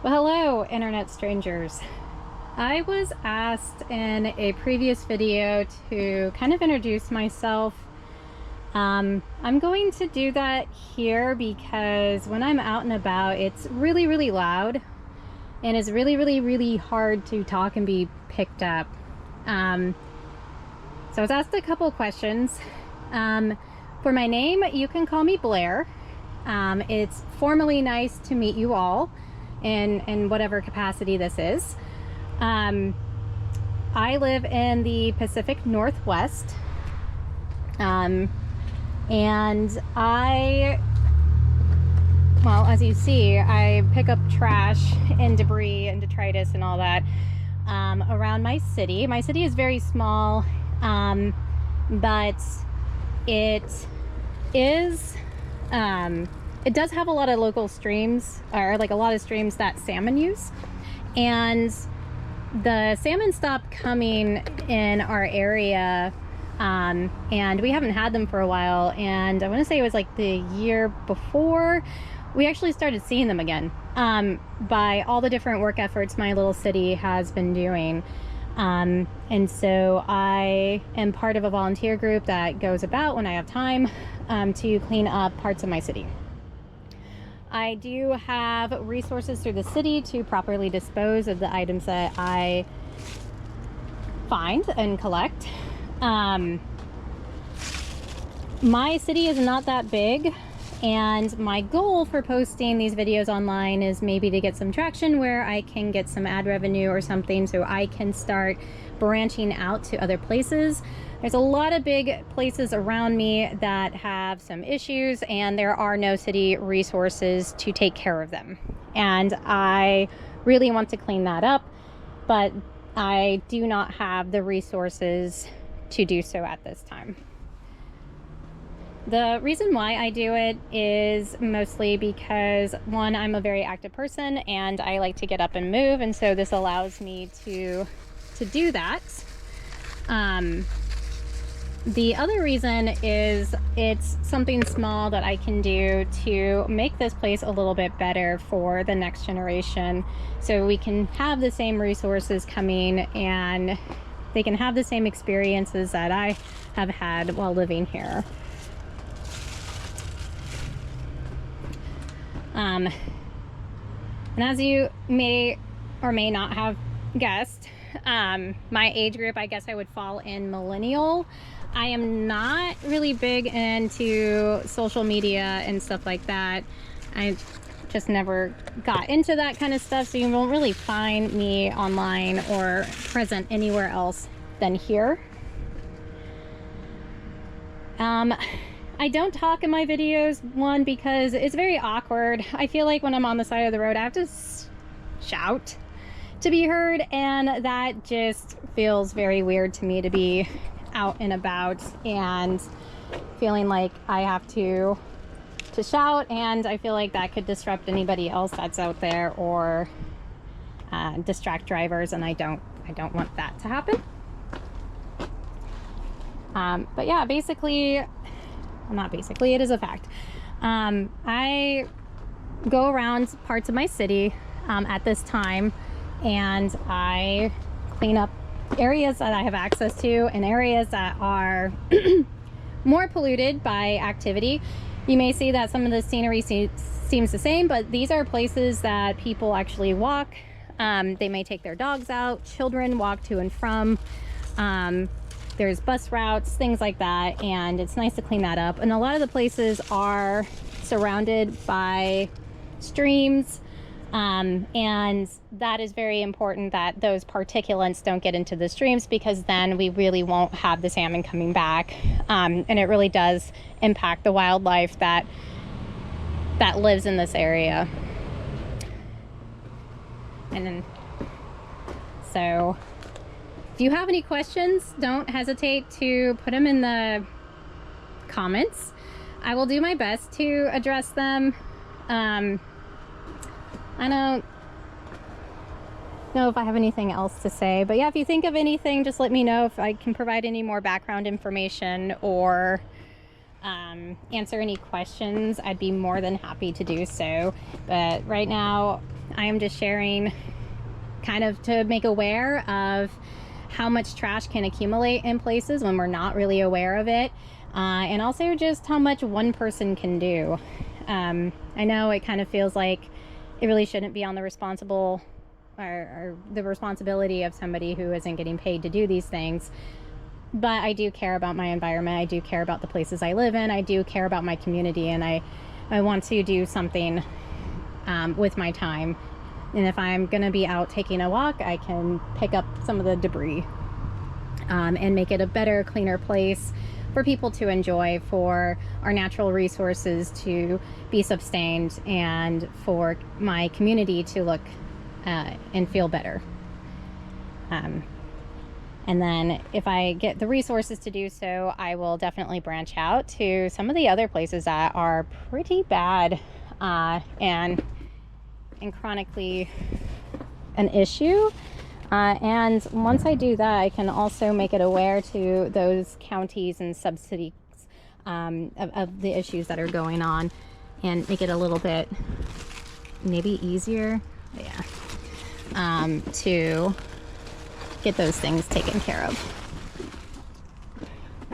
Well, hello, internet strangers. I was asked in a previous video to kind of introduce myself. I'm going to do that here because when I'm out and about, it's really loud and it's really hard to talk and be picked up. So I was asked a couple of questions. For my name, you can call me Blair. It's formally nice to meet you all in whatever capacity this is. I live in the Pacific Northwest, and well, as you see, I pick up trash and debris and detritus and all that around my city. My city is very small, but it is it does have a lot of local streams, or like a lot of streams that salmon use, and the salmon stopped coming in our area, and we haven't had them for a while, and I want to say it was like the year before we actually started seeing them again, by all the different work efforts my little city has been doing. And so I am part of a volunteer group that goes about when I have time to clean up parts of my city. I do have resources through the city to properly dispose of the items that I find and collect. My city is not that big, and my goal for posting these videos online is maybe to get some traction where I can get some ad revenue or something, so I can start branching out to other places. There's a lot of big places around me that have some issues, and there are no city resources to take care of them. And I really want to clean that up, but I do not have the resources to do so at this time. The reason why I do it is mostly because, one, I'm a very active person and I like to get up and move, and so this allows me to do that. The other reason is it's something small that I can do to make this place a little bit better for the next generation, so we can have the same resources coming and they can have the same experiences that I have had while living here. And as you may or may not have guessed, my age group, I guess I would fall in millennial. I am not really big into social media and stuff like that. I just never got into that kind of stuff, so you won't really find me online or present anywhere else than here. I don't talk in my videos, one, because it's very awkward. I feel like when I'm on the side of the road, I have to shout to be heard, and that just feels very weird to me, to be out and about and feeling like I have to shout, and I feel like that could disrupt anybody else that's out there or distract drivers, and I don't want that to happen. But yeah, basically, not basically, it is a fact. I go around parts of my city at this time, and I clean up areas that I have access to and areas that are more polluted by activity. You may see that some of the scenery seems the same, but these are places that people actually walk. They may take their dogs out, children walk to and from. There's bus routes, things like that, and it's nice to clean that up. And a lot of the places are surrounded by streams, and that is very important that those particulates don't get into the streams, because then we really won't have the salmon coming back, and it really does impact the wildlife that lives in this area. And then, so if you have any questions, don't hesitate to put them in the comments. I will do my best to address them. I don't know if I have anything else to say, but yeah, if you think of anything, just let me know if I can provide any more background information or answer any questions, I'd be more than happy to do so. But right now, I am just sharing kind of to make aware of how much trash can accumulate in places when we're not really aware of it, and also just how much one person can do. I know it kind of feels like it really shouldn't be on the or the responsibility of somebody who isn't getting paid to do these things, but I do care about my environment. I do care about the places I live in. I do care about my community, and I want to do something with my time. And if I'm gonna be out taking a walk, I can pick up some of the debris and make it a better, cleaner place for people to enjoy, for our natural resources to be sustained, and for my community to look and feel better. And then if I get the resources to do so, I will definitely branch out to some of the other places that are pretty bad and chronically an issue. And once I do that, I can also make it aware to those counties and subsidies of the issues that are going on, and make it a little bit maybe easier, to get those things taken care of.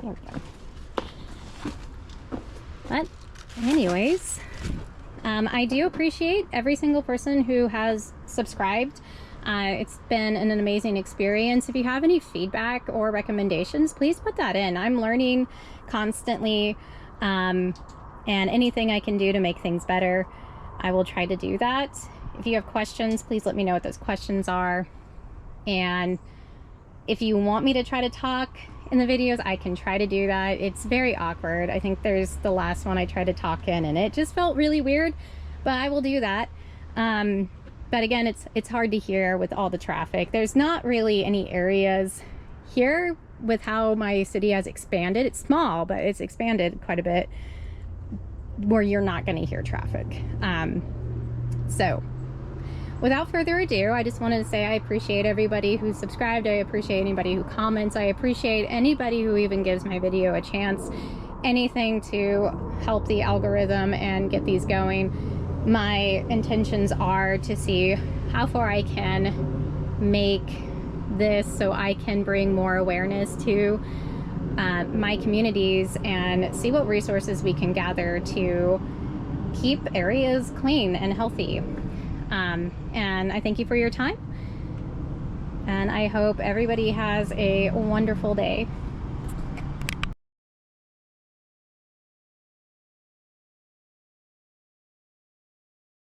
There we go. But anyways, I do appreciate every single person who has subscribed. It's been an amazing experience. If you have any feedback or recommendations, please put that in. I'm learning constantly, and anything I can do to make things better, I will try to do that. If you have questions, please let me know what those questions are. And if you want me to try to talk in the videos, I can try to do that. It's very awkward. I think there's the last one I tried to talk in, and it just felt really weird, but I will do that. But again, it's hard to hear with all the traffic. There's not really any areas here with how my city has expanded. It's small, but it's expanded quite a bit, where you're not going to hear traffic. So without further ado, I just wanted to say I appreciate everybody who subscribed. I appreciate anybody who comments. I appreciate anybody who even gives my video a chance. Anything to help the algorithm and get these going. My intentions are to see how far I can make this so I can bring more awareness to my communities, and see what resources we can gather to keep areas clean and healthy. And I thank you for your time, and I hope everybody has a wonderful day.